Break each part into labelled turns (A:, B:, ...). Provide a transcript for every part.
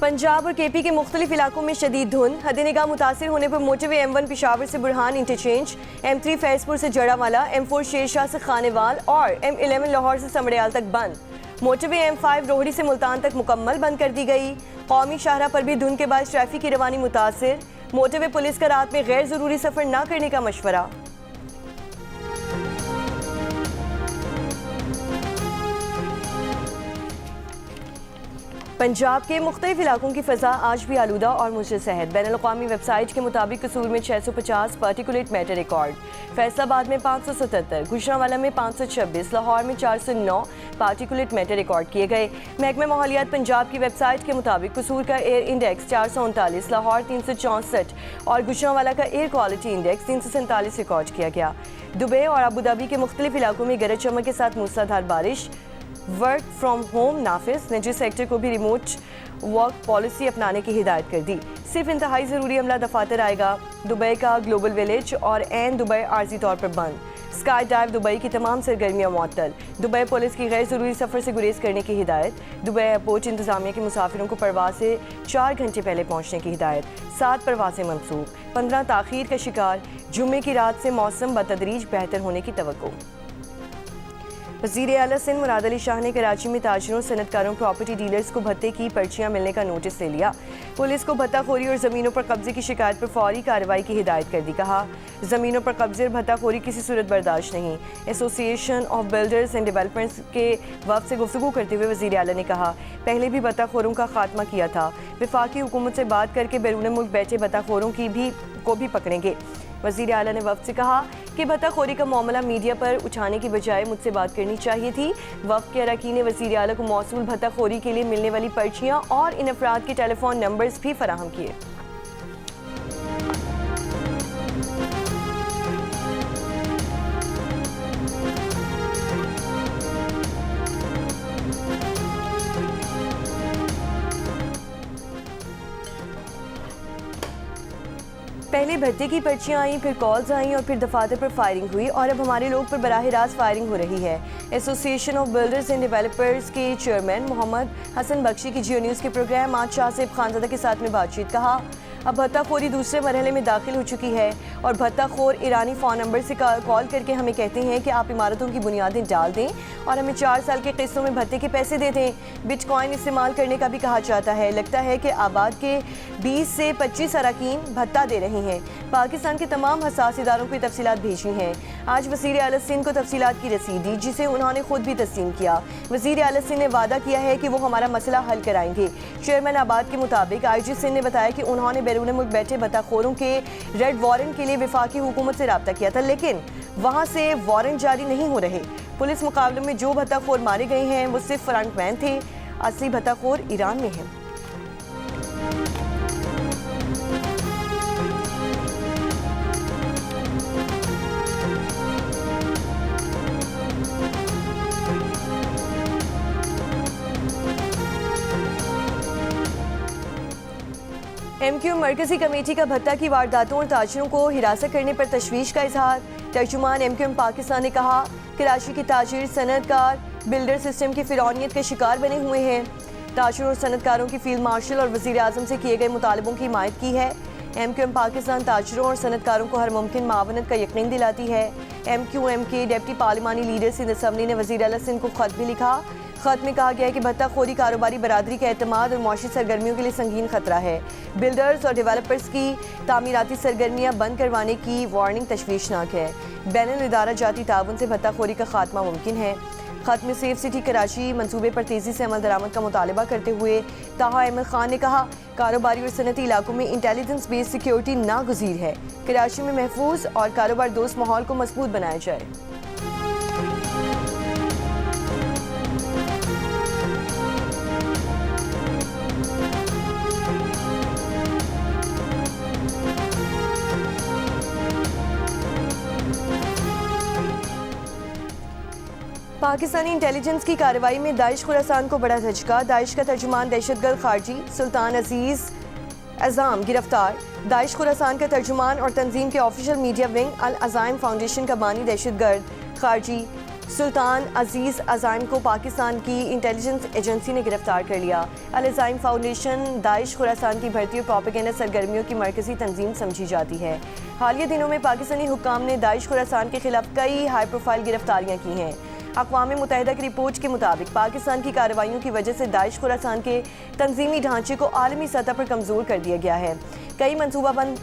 A: पंजाब और केपी के मुख्तलिफ इलाकों में शदीद धुंध, हद-ए-निगाह मुतासिर होने पर मोटरवे M1 पिशावर से बुरहान इंटरचेंज, M3 फैजपुर से जड़ावाला, M4 शेरशाह से खानेवाल और M11 लाहौर से समड़ियाल तक बंद। मोटरवे M5 रोहड़ी से मुल्तान तक मुकम्मल बंद कर दी गई। कौमी शाहरा पर भी धुंध के बाद ट्रैफिक की रवानी मुतासिर, मोटरवे पुलिस का रात में गैर ज़रूरी सफ़र न करने का मशवरा। पंजाब के मुख्तलिफ इलाकों की फ़ज़ा आज भी आलूदा और मुशतहद। बैनुल-अक़वामी वेबसाइट के मुताबिक कसूर में 650 पार्टिकुलेट मैटर रिकॉर्ड, फैसलाबाद में 577, गुजरांवाला में 526, लाहौर में 409 पार्टिकुलेट मैटर रिकॉर्ड किए गए। महकमा माहौलियात पंजाब की वेबसाइट के मुताबिक कसूर का एयर इंडेक्स 439, लाहौर 364 और गुजरांवाला का एयर क्वालिटी इंडेक्स 347 रिकॉर्ड किया गया। दुबई और अबू धाबी के मुख्तलिफ इलाकों में गरज चमक के साथ मूसलाधार बारिश। वर्क फ्रॉम होम नाफिज, निजी सेक्टर को भी रिमोट वर्क पॉलिसी अपनाने की हिदायत कर दी। सिर्फ इंतहाई ज़रूरी अमला दफातर आएगा। दुबई का ग्लोबल विलेज और एन दुबई आर्जी तौर पर बंद। स्काई डाइव दुबई की तमाम सरगर्मियाँ मुअत्तल। दुबई पुलिस की गैर ज़रूरी सफ़र से गुरेज करने की हिदायत। दुबई एयरपोर्ट इंतजामिया के मुसाफिरों को परवाज़ से 4 घंटे पहले पहुँचने की हिदायत। 7 परवाज़ें मनसूख, 15 ताख़ीर का शिकार। जुम्मे की रात से मौसम बतदरीज बेहतर होने की तवक्को। वज़ीर आला सिंध मुराद अली शाह ने कराची में ताजिरों, सनतकारों, प्रॉपर्टी डीलर्स को भत्ते की पर्चियां मिलने का नोटिस ले लिया। पुलिस को भत्ताखोरी और ज़मीनों पर कब्जे की शिकायत पर फौरी कार्रवाई की हिदायत कर दी। कहा, ज़मीनों पर कब्जे और भत्ताखोरी किसी सूरत बर्दाश्त नहीं। Association of builders and developers के वफ़द से गुफ्तगू करते हुए वज़ीर आला ने कहा, पहले भी भत्ताखोरों का खात्मा किया था। वफाकी हुकूमत से बात करके बैरून मुल्क बैठे भत्ताखोरों को भी पकड़ेंगे। वज़ीर आला ने वफ़द से कहा कि भत्ताखोरी का मामला मीडिया पर उठाने की बजाय मुझसे बात करनी चाहिए थी। वफ़द के अरकान ने वज़ीर आला को मौसूल भत्ताखोरी के लिए मिलने वाली पर्चियाँ और इन अफराद के टेलीफोन नंबर्स भी फराहम किए। पहले भत्ते की पर्चियाँ आईं, फिर कॉल्स आईं और फिर दफातर पर फायरिंग हुई और अब हमारे लोग पर बराह रास्त फायरिंग हो रही है। Association of builders and developers के चेयरमैन मोहम्मद हसन बख्शी की जियो न्यूज़ के प्रोग्राम आज शाह सेब खानज़ादा के साथ में बातचीत। कहा, अब भत्ताखोरी दूसरे मरहले में दाखिल हो चुकी है और भत्ताखोर ईरानी फ़ोन नंबर से कॉल करके हमें कहते हैं कि आप इमारतों की बुनियादें डाल दें और हमें 4 साल के किस्तों में भत्ते के पैसे दे दें। बिटकॉइन इस्तेमाल करने का भी कहा जाता है। लगता है कि आबाद के 20 से 25 अरकान भत्ता दे रहे हैं। पाकिस्तान के तमाम हसास इदारों को तफसीलात भेजी हैं। आज वज़ीर आला सिंध को तफसीलात की रसीद दी, जिसे उन्होंने खुद भी तस्लीम किया। वज़ीर आला सिंध ने वादा किया है कि वो हमारा मसला हल कराएंगे। चेयरमैन आबाद के मुताबिक IG सिंध ने बताया कि उन्होंने बैरून मुल्क बैठे भत्ताखोरों के रेड वारंट के लिए वफाकी हुकूमत से रब्ता किया था, लेकिन वहाँ से वारंट जारी नहीं हो रहे। पुलिस मुकाबले में जो भत्ताखोर मारे गए हैं वो सिर्फ फ्रंटमैन थे, असली भत्ताखोर ईरान में हैं। MQ मरकजी कमेटी का भत्ता की वारदातों और ताजिरों को हिरासत करने पर तशवीश का इजहार। तर्जुमान MQM पाकिस्तान ने कहा, कराची के ताजिर, सनतकार बिल्डर सिस्टम की फिरौनियत के शिकार बने हुए हैं। ताजिरों और सनतकारों की फील्ड मार्शल और वज़ीर आज़म से किए गए मुतालबों की हिमायत की है। MQM पाकिस्तान ताजिरों और सनतकारों को हर मुमकिन मावनत का यकीन दिलाती है। MQM के डिप्टी पार्लिमानी लीडर सिंध असम्बली ने वज़ीर आला सिंध को ख़त भी लिखा। ख़त में कहा गया है कि भत्ताखोरी कारोबारी बरादरी के एतमाद और मौशी सरगर्मियों के लिए संगीन खतरा है। बिल्डर्स और डेवलपर्स की तामीराती सरगर्मियाँ बंद करवाने की वार्निंग तशवीशनाक है। बैनुल इदारा जाती ताउन से भत्ताखोरी का खात्मा मुमकिन है। ख़त में सेफ सिटी कराची मंसूबे पर तेज़ी से अमल दरामद का मुतालबा करते हुए ताहा अहमद खान ने कहा, कारोबारी और सनती इलाकों में इंटेलिजेंस बेस्ड सिक्योरिटी नागुज़ीर है। कराची में महफूज और कारोबार दोस्त माहौल को मजबूत बनाया जाए। पाकिस्तानी इंटेलिजेंस की कार्रवाई में दाइश खुरासान को बड़ा झटका। दाइश का तर्जुमान दहशतगर्द खारजी सुल्तान अजीज़ अज़ाम गिरफ्तार। दाइश खुरासान का तर्जुमान और तंजीम के ऑफिशियल मीडिया विंग अल अज़ाइम फाउंडेशन का बानी दहशतगर्द खारजी सुल्तान अजीज अजाइम को पाकिस्तान की इंटेलिजेंस एजेंसी ने गिरफ्तार कर लिया। अल अजाइम फाउंडेशन दाइश खुरासान की भर्ती और प्रोपेगेंडा सरगर्मियों की मरकजी तंजीम समझी जाती है। हालिया दिनों में पाकिस्तानी हुक्काम ने दाइश खुरासान के खिलाफ कई हाई प्रोफाइल गिरफ्तारियां की हैं। अक़वाम मुत्तहिदा की रिपोर्ट के मुताबिक पाकिस्तान की कार्रवाइयों की वजह से दाइश खुरासान के तंजीमी ढांचे को आलमी सतह पर कमज़ोर कर दिया गया है। कई मनसूबाबंद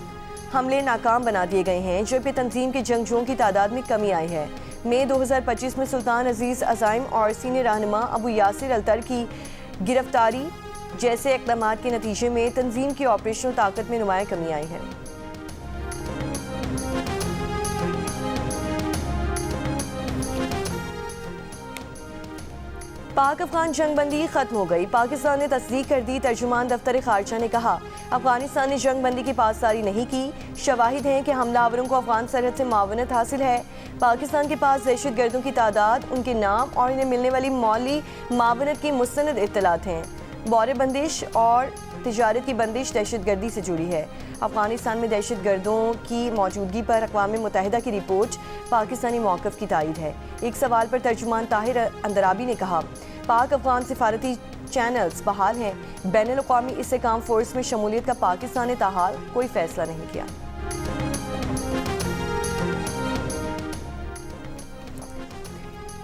A: हमले नाकाम बना दिए गए हैं, जबकि तंजीम के जंगजुओं की तादाद में कमी आई है। मई 2025 में सुल्तान अजीज अजाइम और सीनियर रहनुमा अबू यासिर अलतर की गिरफ्तारी जैसे इक़दाम के नतीजे में तंजीम की ऑपरेशनल ताकत में नुमाया कमी आई है। पाक अफगान जंगबंदी खत्म हो गई। पाकिस्तान ने तस्दीक कर दी। तर्जुमान दफ्तर खारजा ने कहा, अफगानिस्तान ने जंगबंदी की पासदारी नहीं की। शवाहिद हैं कि हमलावरों को अफगान सरहद से मावनत हासिल है। पाकिस्तान के पास दहशत गर्दों की तादाद, उनके नाम और इन्हें मिलने वाली मौली मावनत की मुस्तनद इत्तलात हैं। बौरे बंदिश और तिजारत की बंदिश दहशत गर्दी से जुड़ी है। अफगानिस्तान में दहशत गर्दों की मौजूदगी पर अक़वाम मुत्तहिदा की रिपोर्ट पाकिस्तानी मौक़िफ़ की तायद है। एक सवाल पर तर्जुमान ताहिर अंदराबी ने कहा, पाक अफगान सिफारती चैनल्स बहाल हैं। बैनुल-अक़वामी इस्तेहकाम फोर्स में शमूलियत का पाकिस्तान ने ताहाल कोई फैसला नहीं किया।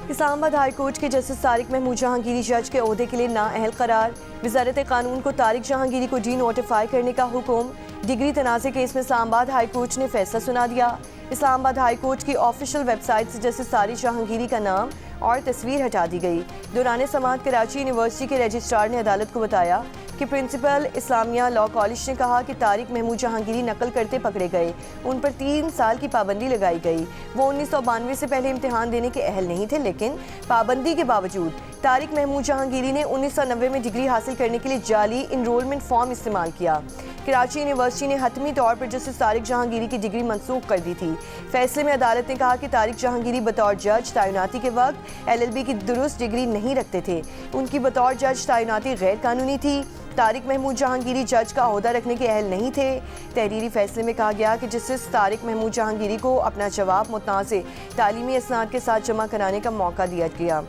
A: इस्लामाबाद हाई कोर्ट के जस्टिस तारिक महमूद जहांगीरी जज के ओहदे के लिए नाअहल करार। वज़ारत कानून को तारिक जहांगीरी को डी नोटिफाई करने का हुक्म। डिग्री तनाज़े केस में इस्लामाबाद हाई कोर्ट ने फैसला सुना दिया। इस्लामाबाद हाई कोर्ट की ऑफिशियल वेबसाइट से जस्टिस तारिक जहांगीरी का नाम और तस्वीर हटा दी गई। दौरान समाअत कराची यूनिवर्सिटी के रजिस्ट्रार ने अदालत को बताया कि प्रिंसिपल इस्लामिया लॉ कॉलेज ने कहा कि तारिक महमूद जहांगीरी नकल करते पकड़े गए। उन पर 3 साल की पाबंदी लगाई गई। वो 1992 से पहले इम्तिहान देने के अहल नहीं थे, लेकिन पाबंदी के बावजूद तारिक महमूद जहांगीरी ने 1990 में डिग्री हासिल करने के लिए जाली इनरोलमेंट फॉर्म इस्तेमाल किया। कराची यूनिवर्सिटी ने हतमी तौर पर जस्टिस तारिक जहांगीरी की डिग्री मनसूख कर दी थी। फैसले में अदालत ने कहा कि तारिक जहांगीरी बतौर जज तैनाती के वक्त LLB की दुरुस्त डिग्री नहीं रखते थे। उनकी बतौर जज तैनाती गैर कानूनी थी। तारिक महमूद जहांगीरी जज का ओहदा रखने के अहल नहीं थे। तहरीरी फैसले में कहा गया कि जस्टिस तारिक महमूद जहांगीरी को अपना जवाब मुतनाज़ तालीमी इसनाद के साथ जमा कराने का मौका दिया गया,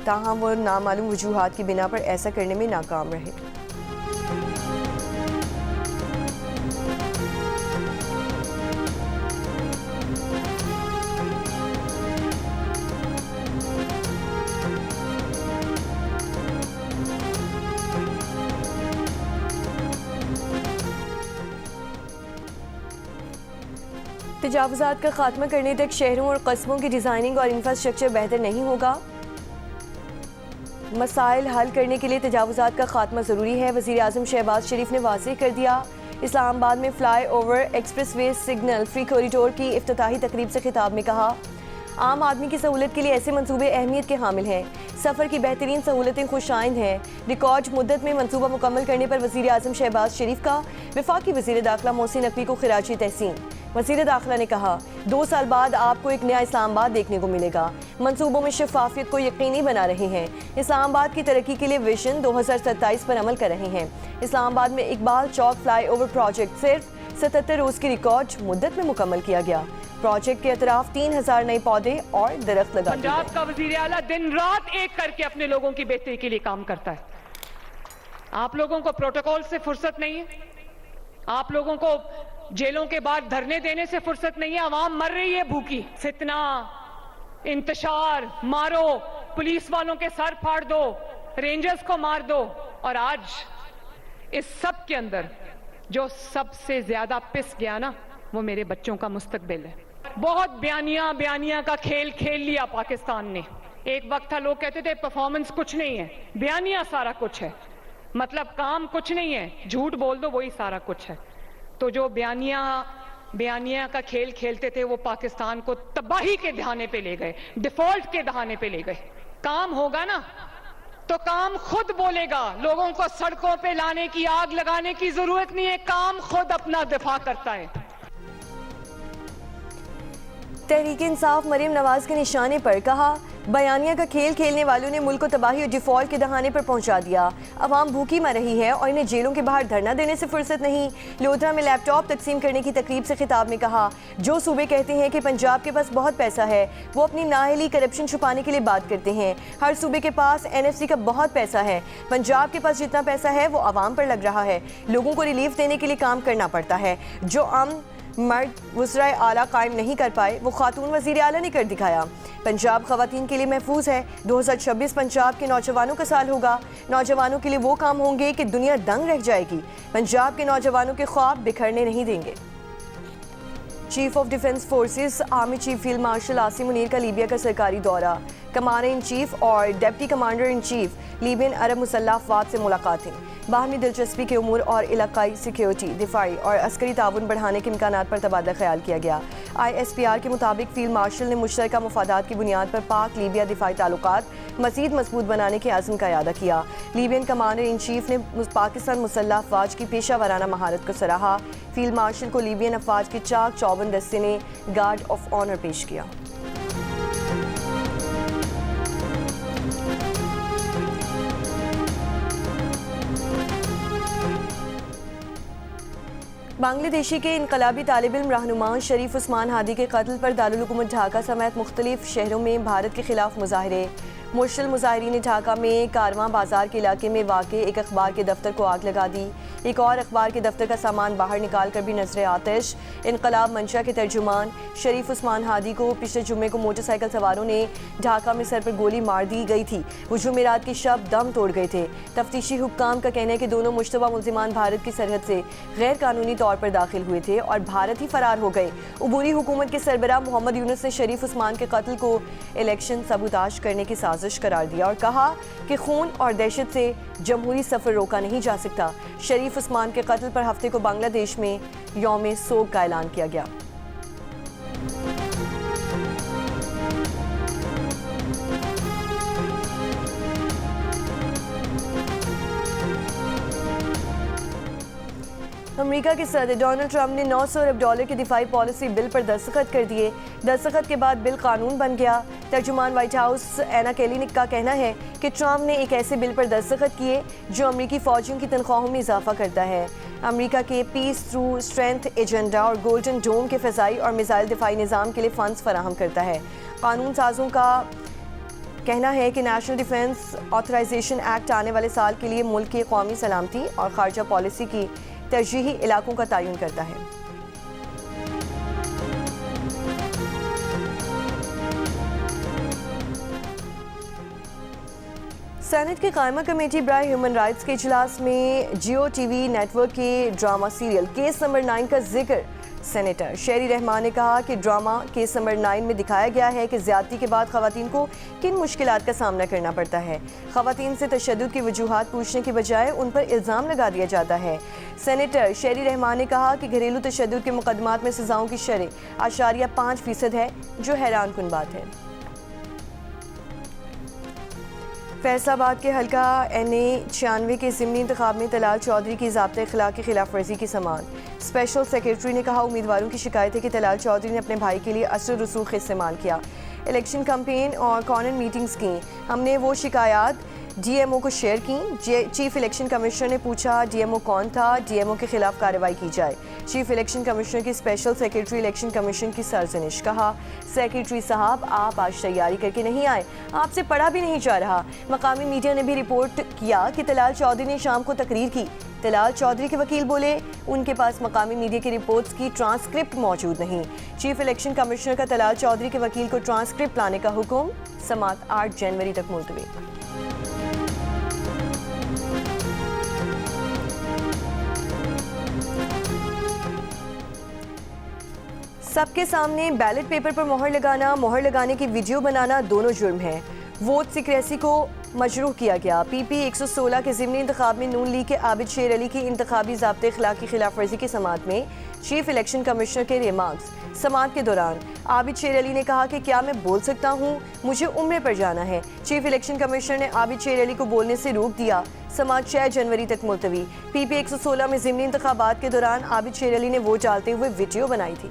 A: ताहम वो नामालूम वजूहात की बिना पर ऐसा करने में नाकाम रहे। तजावुज़ात का खात्मा करने तक शहरों और कस्बों की डिज़ाइनिंग और इंफ्रास्ट्रक्चर बेहतर नहीं होगा। मसाइल हल करने के लिए तजावुज़ात का खात्मा ज़रूरी है। वज़ीर आज़म शहबाज शरीफ ने वाज़ेह कर दिया। इस्लामाबाद में fly over expressway signal free corridor की इफ्तिताही तकरीब से खिताब में कहा, आम आदमी की सहूलत के लिए ऐसे मंसूबे अहमियत के हामिल हैं। सफ़र की बेहतरीन सहूलतें खुशाइंद हैं। रिकॉर्ड मुद्दत में मंसूबा मुकम्मल करने पर वज़ीर आज़म शहबाज शरीफ का वफाकी वज़ीर दाखिला मोहसिन नकवी को खिराजी तहसीन। वज़ीर दाखिला ने कहा, 2 साल बाद आपको एक नया इस्लामाबाद देखने को मिलेगा। मंसूबों में शफाफियत को यकीनी बना रहे हैं। इस्लामाबाद की तरक्की के लिए विजन 2027 पर अमल कर रहे हैं। इस्लामाबाद में इकबाल चौक फ्लाई ओवर प्रोजेक्ट सिर्फ 77 रोज़ की रिकॉर्ड मुद्दत में मुकम्मल किया गया। प्रोजेक्ट के अतराफ 3000 नए पौधे और दरख्त लगा।
B: पंजाब का वज़ीर आला दिन रात एक करके अपने लोगों की बेहतरी के लिए काम करता है। आप लोगों को प्रोटोकॉल से फुर्सत नहीं है, आप लोगों को जेलों के बाद धरने देने से फुर्सत नहीं है। आवाम मर रही है भूखी। फितना, इंतशार, मारो, पुलिस वालों के सर फाड़ दो, रेंजर्स को मार दो। और आज इस सब के अंदर जो सबसे ज्यादा पिस गया ना, वो मेरे बच्चों का मुस्तकबिल है। बहुत बयानिया का खेल खेल लिया पाकिस्तान ने। एक वक्त था लोग कहते थे परफॉर्मेंस कुछ नहीं है, बयानिया सारा कुछ है। मतलब काम कुछ नहीं है, झूठ बोल दो वही सारा कुछ है। तो जो बयानिया का खेल खेलते थे वो पाकिस्तान को तबाही के दहाने पे ले गए, डिफॉल्ट के दहाने पे ले गए। काम होगा ना तो काम खुद बोलेगा। लोगों को सड़कों पे लाने की, आग लगाने की जरूरत नहीं है, काम खुद अपना दिफा करता है।
A: तहरीक इंसाफ मरीम नवाज के निशाने पर कहा, बयानिया का खेल खेलने वालों ने मुल्क को तबाही और डिफॉल्ट के दहाने पर पहुंचा दिया। अवाम भूखी मर रही है और इन्हें जेलों के बाहर धरना देने से फुर्सत नहीं। लोधरा में लैपटॉप तकसीम करने की तकरीब से खिताब में कहा, जो सूबे कहते हैं कि पंजाब के पास बहुत पैसा है, वो अपनी नाअहली करप्शन छुपाने के लिए बात करते हैं। हर सूबे के पास NFC का बहुत पैसा है। पंजाब के पास जितना पैसा है वो आवाम पर लग रहा है। लोगों को रिलीफ देने के लिए काम करना पड़ता है। जो आम मर्द वज़राए आला कायम नहीं कर पाए, वो खातून वज़ीर आला ने कर दिखाया। पंजाब ख़वातीन के लिए महफूज है। 2026 पंजाब के नौजवानों का साल होगा। नौजवानों के लिए वो काम होंगे कि दुनिया दंग रह जाएगी। पंजाब के नौजवानों के ख्वाब बिखरने नहीं देंगे। Chief of defence forces army chief field marshal Asim Munir का लीबिया का सरकारी दौरा। कमांडर इन चीफ और deputy commander in chief Libyan अरब मुसल्लह अफवाज से मुलाकातें। बाहमी दिलचस्पी के उमूर और इलाकाई सिक्योरिटी, दिफाई और अस्करी ताउन बढ़ाने के इम्कानात पर तबादला ख्याल किया गया। ISPR के मुताबिक फील्ड मार्शल ने मुश्तरका मुफादात की बुनियाद पर पाक लीबिया दिफाई ताल्लुकात मज़ीद मजबूत बनाने के आज़म का इरादा किया। लीबियन कमांडर इन चीफ ने पाकिस्तान मुसल्लह अफवाज की पेशा वाराना महारत को सराहा। फील्ड मार्शल को लीबियन अफवाज के चाक चौबंद दस्ते ने गार्ड ऑफ ऑनर पेश किया। बांग्लादेशी के इनकलाबी तालिब इल्म रहनुमा शरीफ उस्मान हादी के कत्ल पर दारुल हुकूमत ढाका समेत मुख्तलिफ शहरों में भारत के खिलाफ मुजाहरे। मुश्किल मुजाहरीन ने ढाका में कारवां बाजार के इलाके में वाक़े एक अखबार के दफ्तर को आग लगा दी। एक और अखबार के दफ्तर का सामान बाहर निकाल कर भी नजर आतिश। इनकलाब मंशा के तर्जुमान शरीफ उस्मान हादी को पिछले जुम्मे को मोटरसाइकिल सवारों ने ढाका में सर पर गोली मार दी गई थी। वो जुमेरात की शब दम तोड़ गए थे। तफ्तीशी हुक्काम का कहना है कि दोनों मुश्तबा मुल्जिमान भारत की सरहद से गैर कानूनी तौर पर दाखिल हुए थे और भारत ही फरार हो गए। उबूरी हुकूमत के सरबराह मोहम्मद यूनुस ने शरीफ उस्मान के कत्ल को इलेक्शन सबूताज करने की साजिश करार दिया और कहा कि खून और दहशत से जमहूरी सफर रोका नहीं जा सकता। शरीफ उस्मान के कत्ल पर हफ्ते को बांग्लादेश में यौम सोग का ऐलान किया गया। अमेरिका के सदर डोनाल्ड ट्रंप ने 900 अरब डॉलर की दिफाई पॉलिसी बिल पर दस्तखत कर दिए। दस्तखत के बाद बिल कानून बन गया। तर्जुमान व्हाइट हाउस एना केली का कहना है कि ट्रंप ने एक ऐसे बिल पर दस्तखत किए जो अमेरिकी फौजियों की तनख्वाहों में इजाफा करता है। अमेरिका के पीस थ्रू स्ट्रेंथ एजेंडा और गोल्डन डोम के फ़िज़ाई और मिसाइल दिफाई निज़ाम के लिए फ़ंड्स फराहम करता है। कानून साजों का कहना है कि नेशनल डिफेंस ऑथराइजेशन एक्ट आने वाले साल के लिए मुल्क की कौमी सलामती और खारजा पॉलिसी की तरजीही इलाकों का तयन करता है। सेनेट की कायमा कमेटी बराए ह्यूमन राइट्स के इजलास में जियो टीवी नेटवर्क के ड्रामा सीरियल केस नंबर 9 का जिक्र सेनेटर शेरी रहमान ने कहा कि ड्रामा केस नंबर 9 में दिखाया गया है कि ज़्यादती के बाद ख़वातीन को किन मुश्किलात का सामना करना पड़ता है। ख़वातीन से तशद्दुद की वजूहात पूछने की बजाय उन पर इल्ज़ाम लगा दिया जाता है। सेनेटर शेरी रहमान ने कहा कि घरेलू तशद्दुद के मुकदमात में सज़ाओं की शरह 8.5% है, जो हैरान कुन बात है। फैसलाबाद के हल्का NA 96 के ज़िमनी इंतखाब में तलाल चौधरी की ज़ाब्ते अखलाक की खिलाफ वर्जी की समाअत। स्पेशल सेक्रेटरी ने कहा उम्मीदवारों की शिकायत है कि तलाल चौधरी ने अपने भाई के लिए असर रसूख इस्तेमाल किया, इलेक्शन कैंपेन और कॉर्नर मीटिंग्स की। हमने वो शिकायत DMO को शेयर की। चीफ इलेक्शन कमिश्नर ने पूछा DMO कौन था, DMO के खिलाफ कार्रवाई की जाए। चीफ इलेक्शन कमिश्नर की स्पेशल सेक्रेटरी इलेक्शन कमीशन की सरजनिश। कहा सेक्रेटरी साहब आप आज तैयारी करके नहीं आए, आपसे पढ़ा भी नहीं जा रहा। मकामी मीडिया ने भी रिपोर्ट किया कि तलाल चौधरी ने शाम को तकरीर की। तलाल चौधरी के वकील बोले उनके पास मकामी मीडिया की रिपोर्ट्स की ट्रांसक्रिप्ट मौजूद नहीं। चीफ इलेक्शन कमिश्नर का तलाल चौधरी के वकील को ट्रांसक्रिप्ट लाने का हुक्म। समाअत 8 जनवरी तक मुलतवी। सबके सामने बैलेट पेपर पर मोहर लगाना, मोहर लगाने की वीडियो बनाना दोनों जुर्म हैं। वोट सिक्रेसी को मजरूह किया गया। PP 116 के ज़िमनी इंतखाब में नून लीग के आबिद शेर अली की इंतखाबी ज़ाब्ते अखलाक की खिलाफ वर्जी की समाअत में चीफ इलेक्शन कमिश्नर के रिमार्क्स। समाअत के दौरान आबिद शेर अली ने कहा कि क्या मैं बोल सकता हूँ, मुझे उम्रे पर जाना है। चीफ इलेक्शन कमिश्नर ने आबिद शेर अली को बोलने से रोक दिया। समाअत 6 जनवरी तक मुलतवी। PP 116 में ज़िमनी इंतखाबात के दौरान आबिद शेर अली ने वोट डालते हुए वीडियो बनाई थी।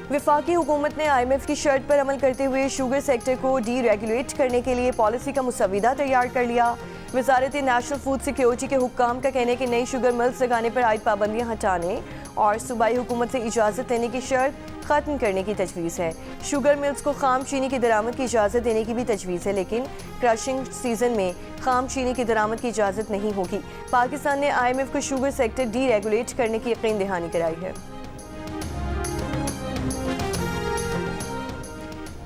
A: वफाकी हुकूमत ने IMF की शर्त पर अमल करते हुए शुगर सेक्टर को डीरेगुलेट करने के लिए पॉलिसी का मुसविदा तैयार कर लिया। वजारत नेशनल फूड सिक्योरिटी के हुक्काम का कहना है कि नई शुगर मिल्स लगाने पर आयद पाबंदियां हटाने और सूबाई हुकूमत से इजाज़त देने की शर्त ख़त्म करने की तजवीज़ है। शुगर मिल्स को खाम चीनी की दरामद की इजाज़त देने की भी तजवीज़ है, लेकिन क्रशिंग सीज़न में खाम चीनी की दरामद की इजाज़त नहीं होगी। पाकिस्तान ने IMF को शुगर सेक्टर डीरेगुलेट करने की यकीन दहानी कराई है।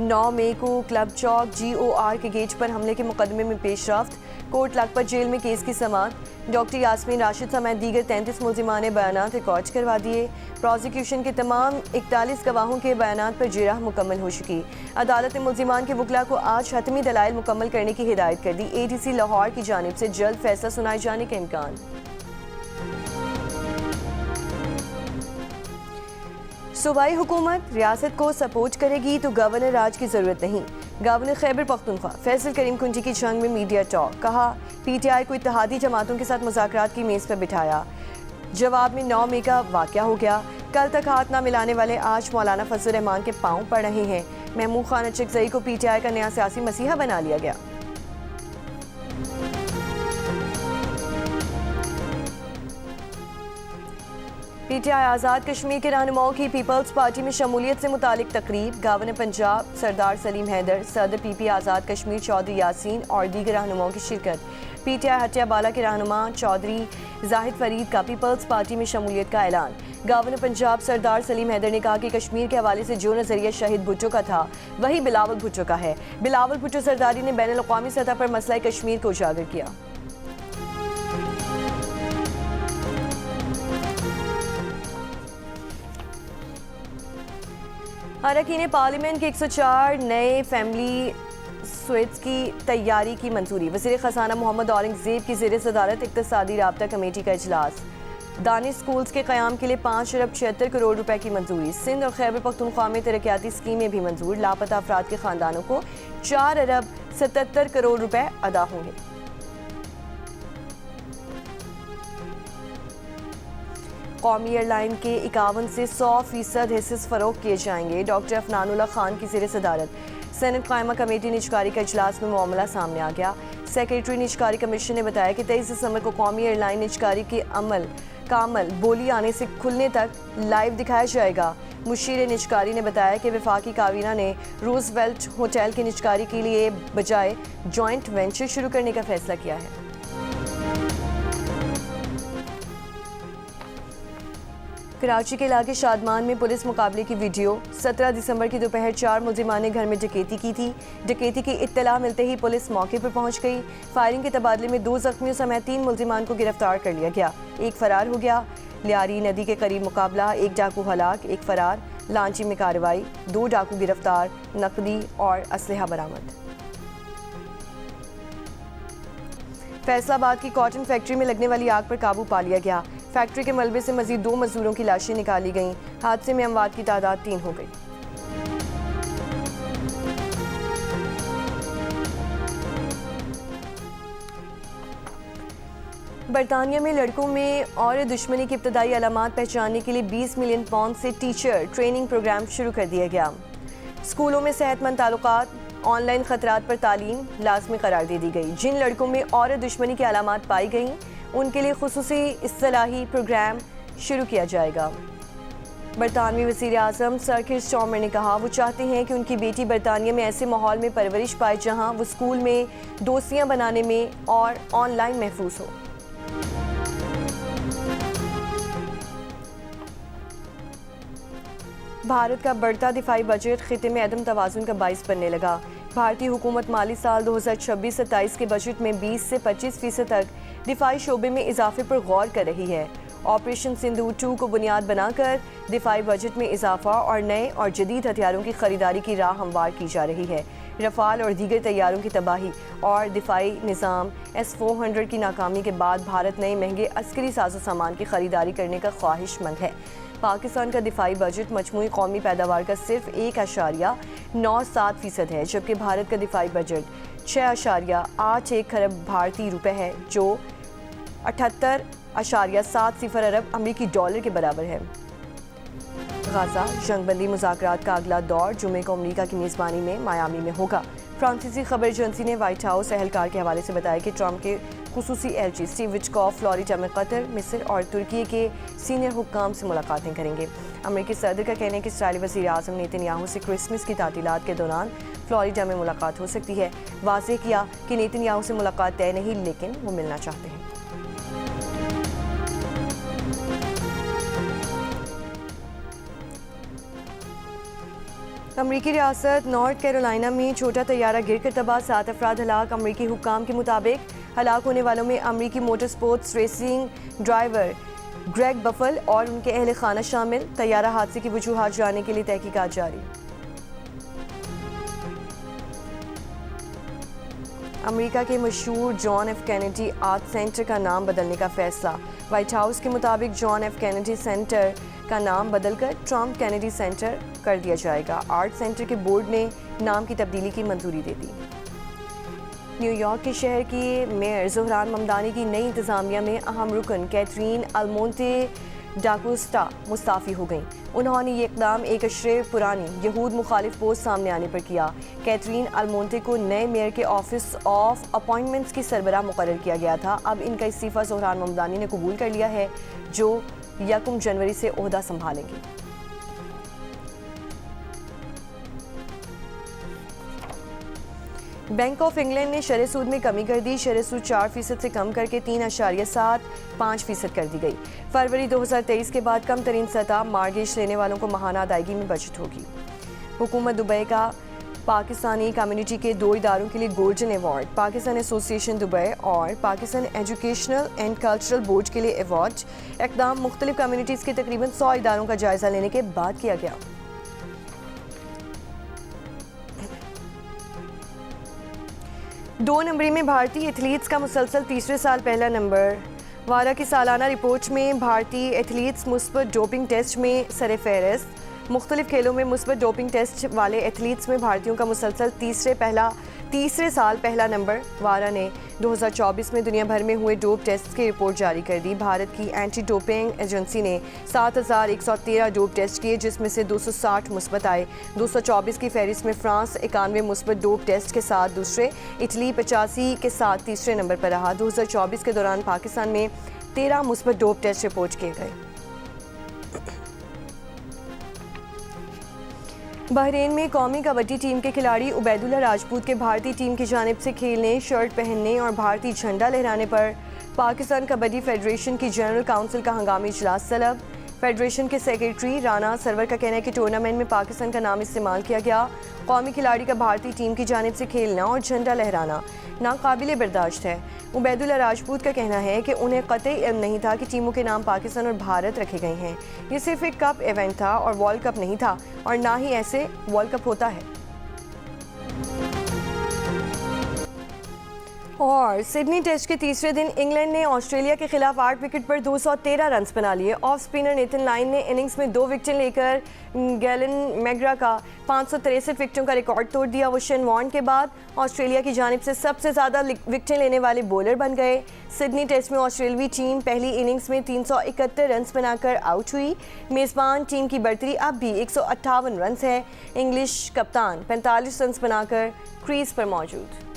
A: 9 मई को क्लब चौक GOR के गेट पर हमले के मुकदमे में पेशरफ्त। कोर्ट लखपत जेल में केस की समाअत। डॉक्टर यास्मीन राशिद समेत दीगर 33 मुल्जिमान ने बयानात रिकॉर्ड करवा दिए। प्रोसिक्यूशन के तमाम 41 गवाहों के बयानात पर जिरह मुकम्मल हो चुकी। अदालत ने मुल्जिमान के वकला को आज हतमी दलाइल मुकम्मल करने की हिदायत कर दी। ATC लाहौर की जानिब से जल्द फैसला सुनाए जाने का इम्कान। सूबाई हुकूमत रियासत को सपोर्ट करेगी तो गवर्नर राज की ज़रूरत नहीं। गवर्नर खैबर पख्तूनख्वा फैसल करीम कुंजी की जंग में मीडिया टॉक। कहा PTI को इत्तेहादी जमातों के साथ मुज़ाकरात की मेज़ पर बिठाया। जवाब में 9 मई का वाक़या हो गया। कल तक हाथ ना मिलाने वाले आज मौलाना फजल रहमान के पाँव पड़ रहे हैं। महमूद खान अचकज़ई को PTI का नया सियासी मसीहा बना लिया गया। PTI आज़ाद कश्मीर के रहनुमाओं की पीपल्स पार्टी में शमूलियत से मुतालिक तकरीब। गवर्नर पंजाब सरदार सलीम हैदर, सदर PP आज़ाद कश्मीर चौधरी यासीन और दीगर रहनुमाओं की शिरकत। PTI हटिया बाला के रहनुमा चौधरी जाहिद फरीद का पीपल्स पार्टी में शमूलियत का ऐलान। गवर्नर पंजाब सरदार सलीम हैदर ने कहा कि कश्मीर के हवाले से जो नज़रिया शहीद भुट्टो का था वही बिलावल भुट्टो का है। बिलावल भुट्टो सरदारी ने बैनुल अक़वामी सतह पर मसला कश्मीर को उजागर किया। अरकान पार्लियामेंट के 104 नए फैमिली स्वीट्स की तैयारी की मंजूरी। वज़ीर ख़ज़ाना मोहम्मद औरंगज़ेब की ज़ेर सदारत इक़्तिसादी राब्ता कमेटी का इजलास। दानिश स्कूल्स के क़याम के लिए 5 अरब 76 करोड़ रुपए की मंजूरी। सिंध और खैबर पख्तूनख्वा में तरक्याती स्कीमें भी मंजूर। लापता अफराद के ख़ानदानों को 4 अरब 77 करोड़ रुपए अदा होंगे। कौमी एयरलाइन के 51 से 100% हिस्सेस फ़रोख्त किए जाएंगे। डॉक्टर अफनानुल्लाह खान की ज़ेर सदारत सेनेट कायमा कमेटी निजकारी का इजलास में मामला सामने आ गया। सेक्रेटरी निजकारी कमीशन ने बताया कि 23 दिसंबर को कौमी एयरलाइन निजकारी के अमल बोली आने से खुलने तक लाइव दिखाया जाएगा। मुशीर निजकारी ने बताया कि वफाकी काबीना ने रूजवेल्ट होटल की निजकारी के लिए बजाय जॉइंट वेंचर शुरू करने का फैसला किया है। कराची के इलाके शादमान में पुलिस मुकाबले की वीडियो। 17 दिसंबर की दोपहर 4 मुल्जिमान ने घर में डकैती की थी। डकैती की इत्तला मिलते ही पुलिस मौके पर पहुंच गई। फायरिंग के तबादले में 2 जख्मियों समेत 3 मुल्जिमान को गिरफ्तार कर लिया गया। एक फरार हो गया। लियारी नदी के करीब मुकाबला, 1 डाकू हलाक, 1 फरार। लांची में कार्रवाई, 2 डाकू गिरफ्तार, नकदी और असलहा बरामद। फैसलाबाद की कॉटन फैक्ट्री में लगने वाली आग पर काबू पा लिया गया। फैक्ट्री के मलबे से मजीद 2 मजदूरों की लाशें निकाली गईं। हादसे में अमवात की तादाद 3 हो गई। बरतानिया में लड़कों में और दुश्मनी की इब्तदाई अलामात पहचानने के लिए 20 मिलियन पाउंड से टीचर ट्रेनिंग प्रोग्राम शुरू कर दिया गया। स्कूलों में सेहतमंद ताल्लुकात, ऑनलाइन खतरात पर तालीम लाजमी करार दे दी गई। जिन लड़कों में और दुश्मनी की अलामात पाई गई उनके लिए खुसूसी इस्तिलाही प्रोग्राम शुरू किया जाएगा। बरतानवी वज़ीर आज़म सर कीर स्टार्मर ने कहा वो चाहते हैं कि उनकी बेटी बरतानिया में ऐसे माहौल में परवरिश पाए जहां वो स्कूल में दोस्तियां बनाने में और ऑनलाइन महफूज हो। भारत का बढ़ता दिफाई बजट खिते में अदम तवाज़ुन का बाइस बनने लगा। भारतीय हुकूमत माली साल 2026-27 के बजट में 20 से 25% तक दिफाई शोबे में इजाफे पर गौर कर रही है। ऑपरेशन सिंदूर 2 को बुनियाद बनाकर दिफाई बजट में इजाफा और नए और जदीद हथियारों की खरीदारी की राह हमवार की जा रही है। रफाल और दीगर तैयारों की तबाही और दिफाई निज़ाम S-400 की नाकामी के बाद भारत नए महंगे अस्करी साजो सामान की खरीदारी करने का ख्वाहिशमंद है। पाकिस्तान का दिफाई बजट मजमूई कौमी पैदावार का सिर्फ 1.97% है, जबकि भारत का दिफाई बजट 6.81 खरब भारतीय रुपए है, जो 78.70 अरब अमेरिकी डॉलर के बराबर है। गाजा जंगबंदी मुज़ाकरात का अगला दौर जुमे को अमरीका की मेज़बानी में मायामी में होगा। फ्रांसीसी खबर एजेंसी ने व्हाइट हाउस एहलकार के हवाले से बताया कि ट्रंप के खुसूसी एलची स्टीव विटकॉफ फ्लोरिडा में कतर, मिस्र और तुर्की के सीनियर हुक्काम से मुलाकातें करेंगे। अमरीकी सदर का कहना है कि इसराइली वज़ीर आज़म नेतन्याहू से क्रिसमस की तातीलात के दौरान फ्लोरिडा में मुलाकात हो सकती है। वाज़ेह किया कि नेतन्याहू से मुलाकात तय नहीं, लेकिन वो मिलना चाहते हैं। अमरीकी रियासत नॉर्थ कैरोलिना में छोटा तैयारा गिरकर तबाह, 7 अफराद हलाक। अमरीकी हुक्काम के मुताबिक हलाक होने वालों में अमरीकी motor sports racing driver Greg baffle और उनके अहल खाना शामिल। तैयारा हादसे की वजूहात जानने के लिए तहकीकात जारी। अमेरिका के मशहूर John F Kennedy art centre का नाम बदलने का फैसला। व्हाइट हाउस के मुताबिक जॉन एफ कैनेडी सेंटर का नाम बदलकर ट्रंप कैनेडी सेंटर कर दिया जाएगा। आर्ट सेंटर के बोर्ड ने नाम की तब्दीली की मंजूरी दे दी। न्यूयॉर्क के शहर की मेयर ज़ोहरान ममदानी की नई इंतज़ामिया में अहम रुकन कैथरीन अल्मोंटे डाकोस्टा मुस्ताफ़ी हो गई। उन्होंने ये इक़दाम एक अशरे पुरानी यहूद मुखालिफ पोस्ट सामने आने पर किया। कैथरीन अल्मोंटे को नए मेयर के ऑफिस ऑफ अपॉइंटमेंट्स की सरबराह मुकर्रर किया गया था। अब इनका इस्तीफ़ा ज़ोहरान ममदानी ने कबूल कर लिया है, जो 1 जनवरी से ओहदा संभालेंगे। बैंक ऑफ इंग्लैंड ने शरह सूद में कमी कर दी। शरह सूद 4% से कम करके 3.75% कर दी गई। फरवरी 2023 के बाद कम तरीन सतह मार्गेज लेने वालों को माहाना अदायगी में बचत होगी। हुकूमत दुबई का पाकिस्तानी कम्युनिटी के 2 इदारों के लिए golden award, Pakistan association Dubai और Pakistan educational and cultural board के लिए अवार्ड। इक़दाम मुख्तलिफ कम्युनिटीज़ के तकरीबन 100 इदारों का जायज़ा लेने के बाद किया गया। दो नंबरी में भारतीय एथलीट्स का मुसलसल तीसरे साल पहला नंबर। वारा की सालाना रिपोर्ट में भारतीय एथलीट्स मुस्बत डोपिंग टेस्ट में सर-ए-फ़हरिस्त। मुख्तलिफ खेलों में मुस्बत डोपिंग टेस्ट वाले एथलीट्स में भारतीयों का मुसलसल तीसरे साल पहला नंबर। वारा ने 2024 में दुनिया भर में हुए डोप टेस्ट की रिपोर्ट जारी कर दी। भारत की एंटी डोपिंग एजेंसी ने 7113 डोप टेस्ट किए, जिसमें से 260 मुस्बत आए। 224 की फहरिस्त में फ्रांस 91 मुस्बत डोप टेस्ट के साथ दूसरे, इटली 85 के साथ तीसरे नंबर पर रहा। 2024 के दौरान पाकिस्तान में 13 मुस्बत डोप टेस्ट रिपोर्ट किए गए। बहरीन में कौमी कबड्डी टीम के खिलाड़ी उबैदुल्ला राजपूत के भारतीय टीम की जानिब से खेलने, शर्ट पहनने और भारतीय झंडा लहराने पर पाकिस्तान कबड्डी फेडरेशन की जनरल काउंसिल का हंगामी इजलास तलब। फेडरेशन के सेक्रेटरी राना सरवर का कहना है कि टूर्नामेंट में पाकिस्तान का नाम इस्तेमाल किया गया। कौमी खिलाड़ी का भारतीय टीम की जानिब से खेलना और झंडा लहराना नाकाबिले बर्दाश्त है। उबैदुल्ला राजपूत का कहना है कि उन्हें कतई इल्म नहीं था कि टीमों के नाम पाकिस्तान और भारत रखे गए हैं। ये सिर्फ एक कप इवेंट था और वर्ल्ड कप नहीं था, और ना ही ऐसे वर्ल्ड कप होता है। और सिडनी टेस्ट के तीसरे दिन इंग्लैंड ने ऑस्ट्रेलिया के खिलाफ 8 विकेट पर 213 रन बना लिए। ऑफ स्पिनर नेथन लाइन ने इनिंग्स में 2 विकेट लेकर गैलन मैग्रा का 563 विकेटों का रिकॉर्ड तोड़ दिया। वो शेन वॉर्न के बाद ऑस्ट्रेलिया की जानिब से सबसे ज़्यादा विकेटें लेने वाले बॉलर बन गए। सिडनी टेस्ट में ऑस्ट्रेलवी टीम पहली इनिंग्स में 371 रन बनाकर आउट हुई। मेज़बान टीम की बढ़तरी अब भी 158 रन है। इंग्लिश कप्तान 45 रन बनाकर क्रीज पर मौजूद।